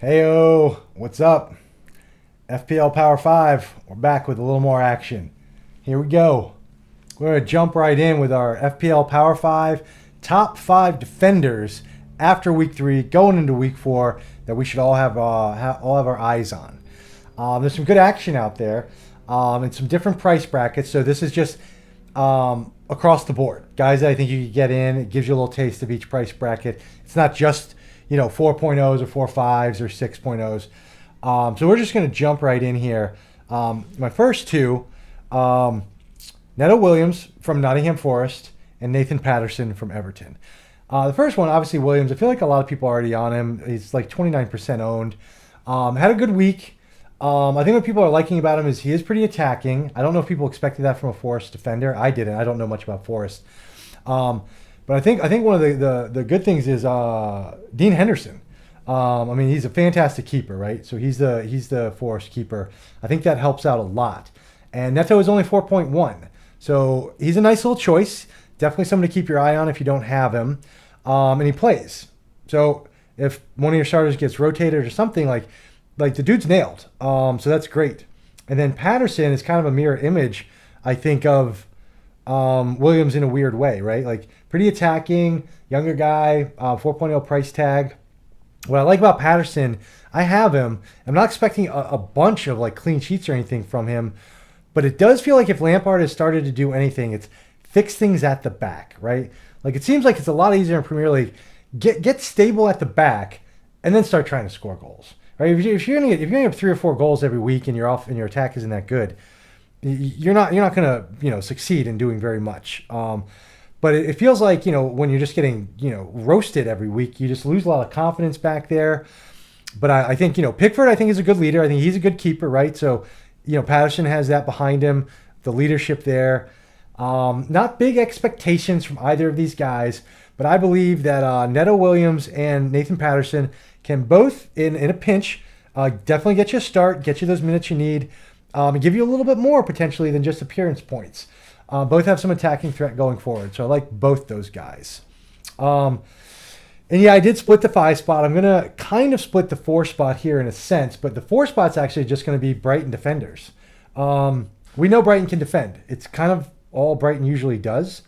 Heyo, what's up? FPL Power 5. We're back with a little more action. Here we go. We're going to jump right in with our FPL Power 5 top 5 defenders after week 3, going into week 4, that we should all have our eyes on. There's some good action out there, and some different price brackets. So this is just across the board, guys that I think you could get in. It gives you a little taste of each price bracket. It's not just 4.0s or 4.5s or 6.0s. So we're just going to jump right in here. My first two, Neto Williams from Nottingham Forest and Nathan Patterson from Everton. The first one, obviously Williams. I feel like a lot of people are already on him. He's like 29% owned. Had a good week. I think what people are liking about him is he is pretty attacking. I don't know if people expected that from a Forest defender. I didn't. I don't know much about Forest. But I think one of the good things is Dean Henderson. He's a fantastic keeper, right? So he's the Forest keeper. I think that helps out a lot. And Neto is only 4.1. So he's a nice little choice. Definitely someone to keep your eye on if you don't have him. And he plays. So if one of your starters gets rotated or something, like the dude's nailed. So that's great. And then Patterson is kind of a mirror image, I think, of Williams in a weird way, right? Like pretty attacking, younger guy, 4.0 price tag. What I like about Patterson, I have him. I'm not expecting a bunch of like clean sheets or anything from him, but it does feel like if Lampard has started to do anything, it's fix things at the back, right? Like it seems like it's a lot easier in Premier League. Get stable at the back and then start trying to score goals, right? If you're gonna have 3 or 4 goals every week and your attack isn't that good, you're not gonna succeed in doing very much. But it feels like when you're just getting roasted every week, you just lose a lot of confidence back there. But I think Pickford, I think, is a good leader. I think he's a good keeper, right? So Patterson has that behind him, the leadership there. Not big expectations from either of these guys, but I believe that Neto Williams and Nathan Patterson can both, in a pinch, definitely get you a start, get you those minutes you need, and give you a little bit more potentially than just appearance points. Both have some attacking threat going forward, so I like both those guys. And yeah, I did split the 5 spot. I'm going to kind of split the 4 spot here in a sense, but the 4 spot's actually just going to be Brighton defenders. We know Brighton can defend. It's kind of all Brighton usually does.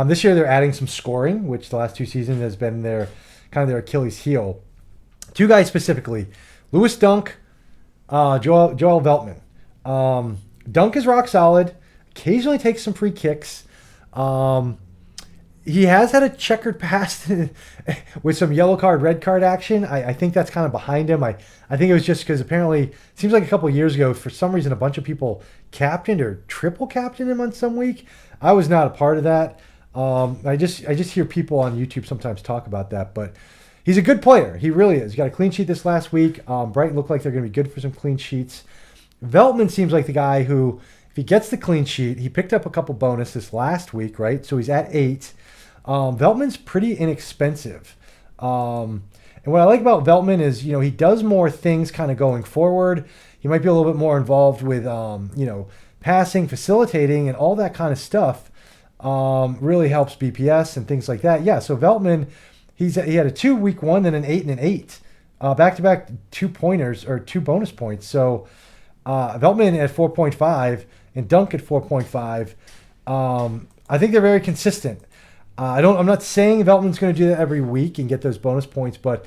This year they're adding some scoring, which the last 2 seasons has been their Achilles heel. 2 guys specifically, Lewis Dunk, Joel Veltman. Dunk is rock solid. Occasionally takes some free kicks. He has had a checkered past with some yellow card, red card action. I think that's kind of behind him. I think it was just because apparently it seems like a couple of years ago, for some reason, a bunch of people captained or triple captained him on some week. I was not a part of that. I just hear people on YouTube sometimes talk about that, but he's a good player. He really is. He got a clean sheet this last week. Brighton looked like they're going to be good for some clean sheets. Veltman seems like the guy who, if he gets the clean sheet, he picked up a couple bonus this last week, right? So he's at 8. Veltman's pretty inexpensive. And what I like about Veltman is, he does more things kind of going forward. He might be a little bit more involved with, passing, facilitating, and all that kind of stuff. Really helps BPS and things like that. Yeah, so Veltman, he had a 2 week 1, then an 8 and an 8. Back-to-back 2 pointers or 2 bonus points. So Veltman at 4.5 and Dunk at 4.5. I think they're very consistent. I'm not saying Veltman's going to do that every week and get those bonus points, but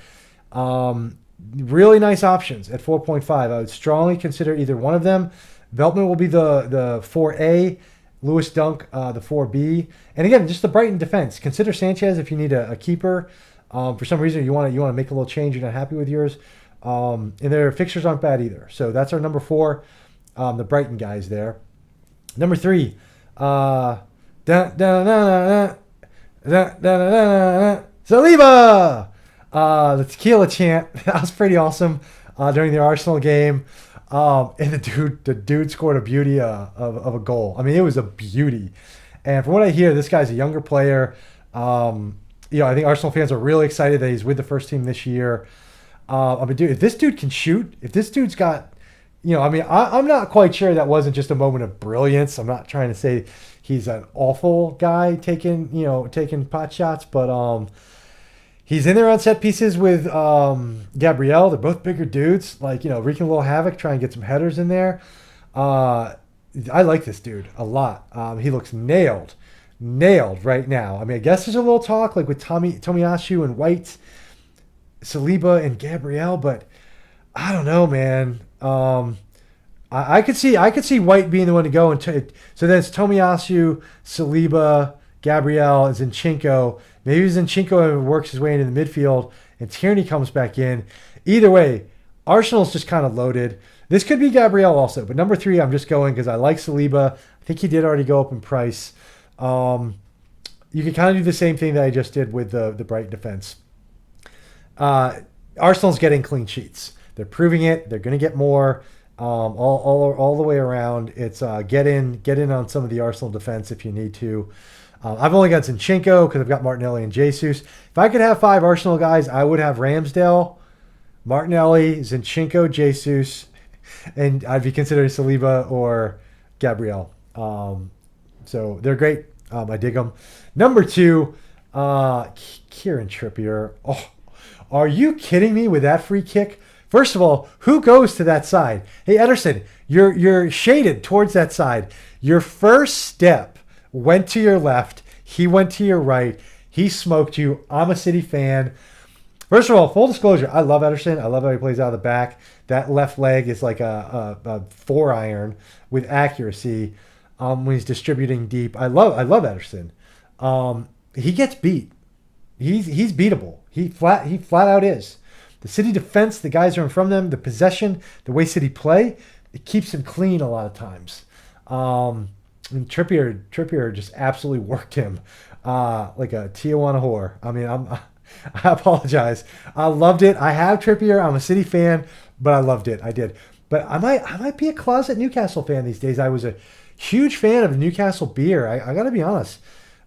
really nice options at 4.5. I would strongly consider either one of them. Veltman will be the 4A, Lewis Dunk the 4B. And again, just the Brighton defense. Consider Sanchez if you need a keeper. For some reason you want to make a little change, you're not happy with yours. And their fixtures aren't bad either. So that's our number 4, the Brighton guys there. Number 3, Saliba! The tequila chant. That was pretty awesome during the Arsenal game. And the dude scored a beauty of a goal. I mean, it was a beauty. And from what I hear, this guy's a younger player. I think Arsenal fans are really excited that he's with the first team this year. Dude, if this dude can shoot, if this dude's got, I'm not quite sure that wasn't just a moment of brilliance. I'm not trying to say he's an awful guy taking pot shots, but He's in there on set pieces with Gabriel. They're both bigger dudes. Like, wreaking a little havoc, try and get some headers in there. I like this dude a lot. He looks nailed right now. I mean, I guess there's a little talk like with Tomiyasu and White, Saliba and Gabriel, but I don't know, man. I could see White being the one to go, and so then it's Tomiyasu, Saliba, Gabriel, and Zinchenko. Maybe Zinchenko works his way into the midfield, and Tierney comes back in. Either way, Arsenal's just kind of loaded. This could be Gabriel also, but number 3, I'm just going because I like Saliba. I think he did already go up in price. You can kind of do the same thing that I just did with the Brighton defense. Arsenal's getting clean sheets. They're proving it. They're going to get more. All the way around. It's get in on some of the Arsenal defense if you need to. I've only got Zinchenko because I've got Martinelli and Jesus. If I could have 5 Arsenal guys, I would have Ramsdale, Martinelli, Zinchenko, Jesus, and I'd be considering Saliba or Gabriel. So they're great. I dig them. Number 2, Kieran Trippier. Oh, are you kidding me with that free kick? First of all, who goes to that side? Hey, Ederson, you're shaded towards that side. Your first step went to your left. He went to your right. He smoked you. I'm a City fan. First of all, full disclosure, I love Ederson. I love how he plays out of the back. That left leg is like a 4-iron with accuracy when he's distributing deep. I love Ederson. He gets beat. He's beatable. He flat out is. The City defense, the guys are in front of them, the possession, the way City play, it keeps him clean a lot of times. And Trippier just absolutely worked him like a Tijuana whore. I mean, I apologize. I loved it. I have Trippier. I'm a City fan, but I loved it. I did. But I might be a closet Newcastle fan these days. I was a huge fan of Newcastle beer. I got to be honest.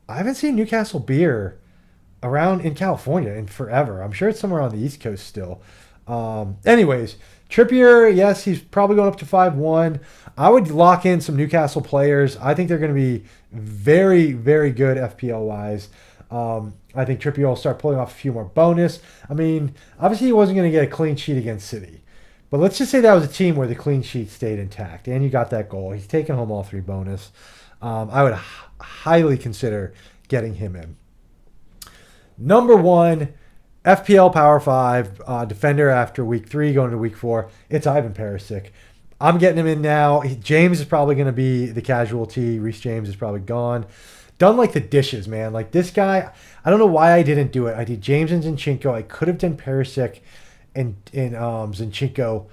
I haven't seen Newcastle beer around in California in forever. I'm sure it's somewhere on the East Coast still. Anyways, Trippier, yes, he's probably going up to 5-1. I would lock in some Newcastle players. I think they're going to be very, very good FPL-wise. I think Trippier will start pulling off a few more bonus. I mean, obviously he wasn't going to get a clean sheet against City. But let's just say that was a team where the clean sheet stayed intact. And you got that goal. He's taking home all 3 bonus. I would highly consider getting him in. Number 1, FPL Power 5 defender after week 3 going to week 4. It's Ivan Perisic. I'm getting him in now. James is probably going to be the casualty. Reece James is probably gone. Done like the dishes, man. Like this guy, I don't know why I didn't do it. I did James and Zinchenko. I could have done Perisic and Zinchenko.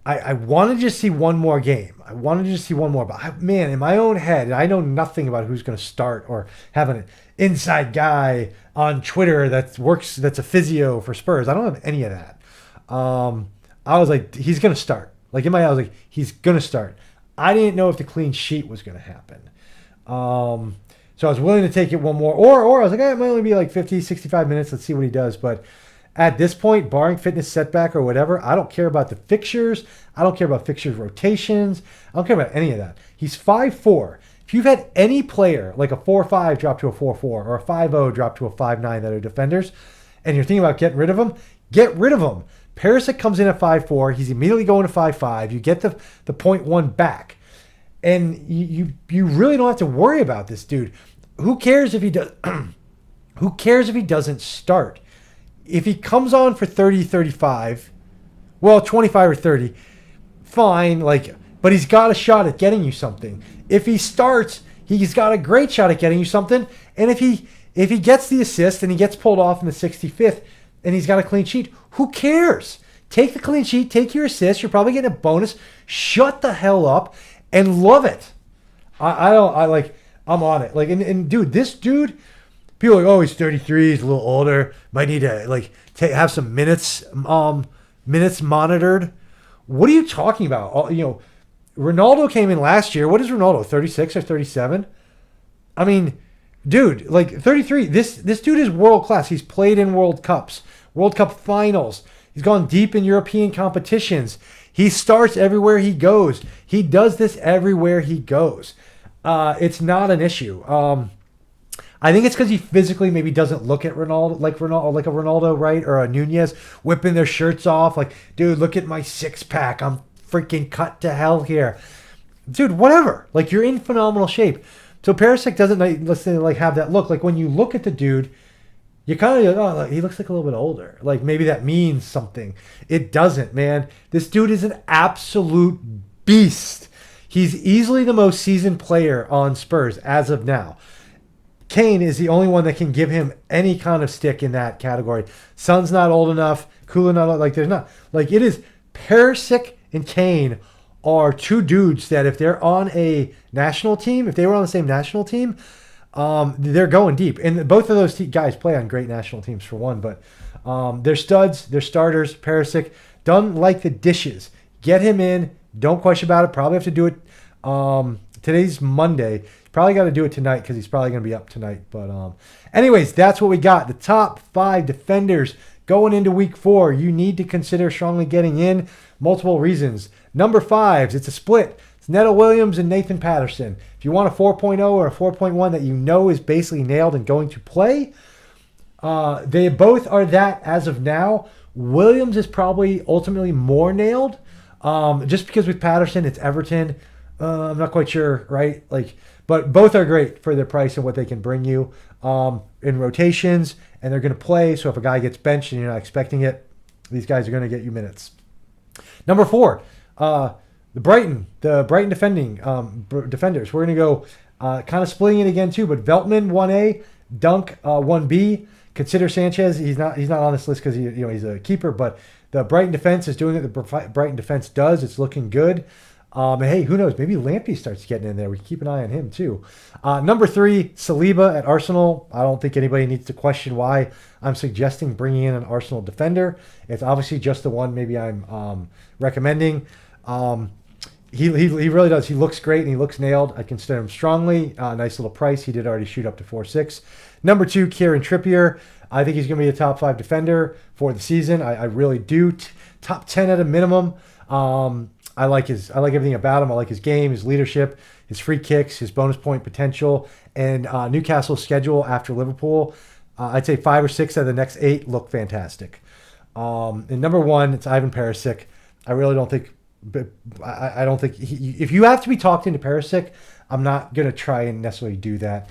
I wanted to just see one more game. I wanted to just see one more. But, man, in my own head, I know nothing about who's going to start or have an inside guy on Twitter that's a physio for Spurs. I don't have any of that. I was like, he's going to start. Like in my head, I was like, he's going to start. I didn't know if the clean sheet was going to happen. So I was willing to take it one more. Or I was like, it might only be like 50, 65 minutes. Let's see what he does. But at this point, barring fitness setback or whatever, I don't care about the fixtures. I don't care about fixtures rotations. I don't care about any of that. He's 5'4". If you've had any player like a 4-5 drop to a 4-4 or a 5-0 drop to a 5-9 that are defenders, and you're thinking about getting rid of them, get rid of them. Perisic comes in at 5'4". He's immediately going to 5'5". You get the 0.1 back. And you really don't have to worry about this dude. Who cares if he does? Who cares if he doesn't start? If he comes on for 30, 35, well, 25 or 30, fine. But he's got a shot at getting you something. If he starts, he's got a great shot at getting you something. And if he gets the assist and he gets pulled off in the 65th and he's got a clean sheet, who cares? Take the clean sheet, take your assist. You're probably getting a bonus. Shut the hell up and love it. I'm on it. And dude, this dude, people are like, oh, he's 33, he's a little older, might need to have some minutes monitored. What are you talking about? Ronaldo came in last year. What is Ronaldo? 36 or 37? I mean, dude, 33. This dude is world class. He's played in World Cups, World Cup finals. He's gone deep in European competitions. He starts everywhere he goes. He does this everywhere he goes. It's not an issue. I think it's because he physically maybe doesn't look at Ronaldo like a Ronaldo, right, or a Nunez whipping their shirts off. Like, dude, look at my six pack. I'm freaking cut to hell here, dude. Whatever. Like, you're in phenomenal shape. So Perisic doesn't, let's say, like, have that look. Like, when you look at the dude, you kind of, oh, he looks like a little bit older. Like, maybe that means something. It doesn't, man. This dude is an absolute beast. He's easily the most seasoned player on Spurs as of now. Kane is the only one that can give him any kind of stick in that category. Son's not old enough. Kula not, like, there's not. Like, it is Perisic and Kane are two dudes that if they're on a national team, if they were on the same national team, they're going deep. And both of those guys play on great national teams for one, but they're studs, they're starters. Perisic, done like the dishes. Get him in. Don't question about it. Probably have to do it. Today's Monday. Probably got to do it tonight because he's probably going to be up tonight. But anyways, that's what we got. The top 5 defenders going into week 4. You need to consider strongly getting in. Multiple reasons. Number 5s, it's a split. It's Neto Williams and Nathan Patterson. If you want a 4.0 or a 4.1 that you know is basically nailed and going to play, they both are that as of now. Williams is probably ultimately more nailed, just because with Patterson, it's Everton. I'm not quite sure, right? Like, but both are great for their price and what they can bring you in rotations, and they're going to play. So if a guy gets benched and you're not expecting it, these guys are going to get you minutes. Number 4, the Brighton defending defenders. We're going to go kind of splitting it again too, but Veltman 1A, Dunk 1B. Consider Sanchez. He's not on this list because he's a keeper, but the Brighton defense is doing it. The Brighton defense does. It's looking good. And hey, who knows? Maybe Lamptey starts getting in there. We can keep an eye on him too. Number 3, Saliba at Arsenal. I don't think anybody needs to question why I'm suggesting bringing in an Arsenal defender. It's obviously just the one maybe I'm recommending. He really does. He looks great and he looks nailed. I consider him strongly. Nice little price. He did already shoot up to 4.6. Number 2, Kieran Trippier. I think he's going to be a top 5 defender for the season. I really do. Top 10 at a minimum. I like everything about him. I like his game, his leadership, his free kicks, his bonus point potential, and Newcastle's schedule after Liverpool. I'd say 5 or 6 out of the next 8 look fantastic. And number 1, it's Ivan Perisic. I really don't think. I don't think if you have to be talked into Perisic, I'm not going to try and necessarily do that.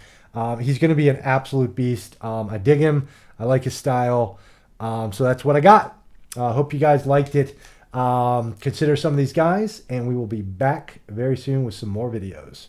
He's going to be an absolute beast. I dig him. I like his style. So that's what I got. Hope you guys liked it. Consider some of these guys, and we will be back very soon with some more videos.